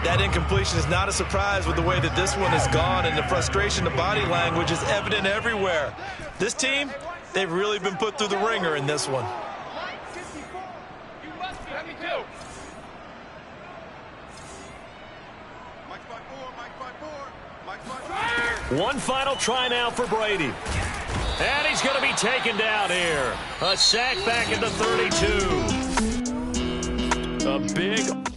That incompletion is not a surprise with the way that this one has gone, and the frustration, the body language is evident everywhere. This team, they've really been put through the ringer in this one. One final try now for Brady. And he's going to be taken down here. A sack back at the 32. A big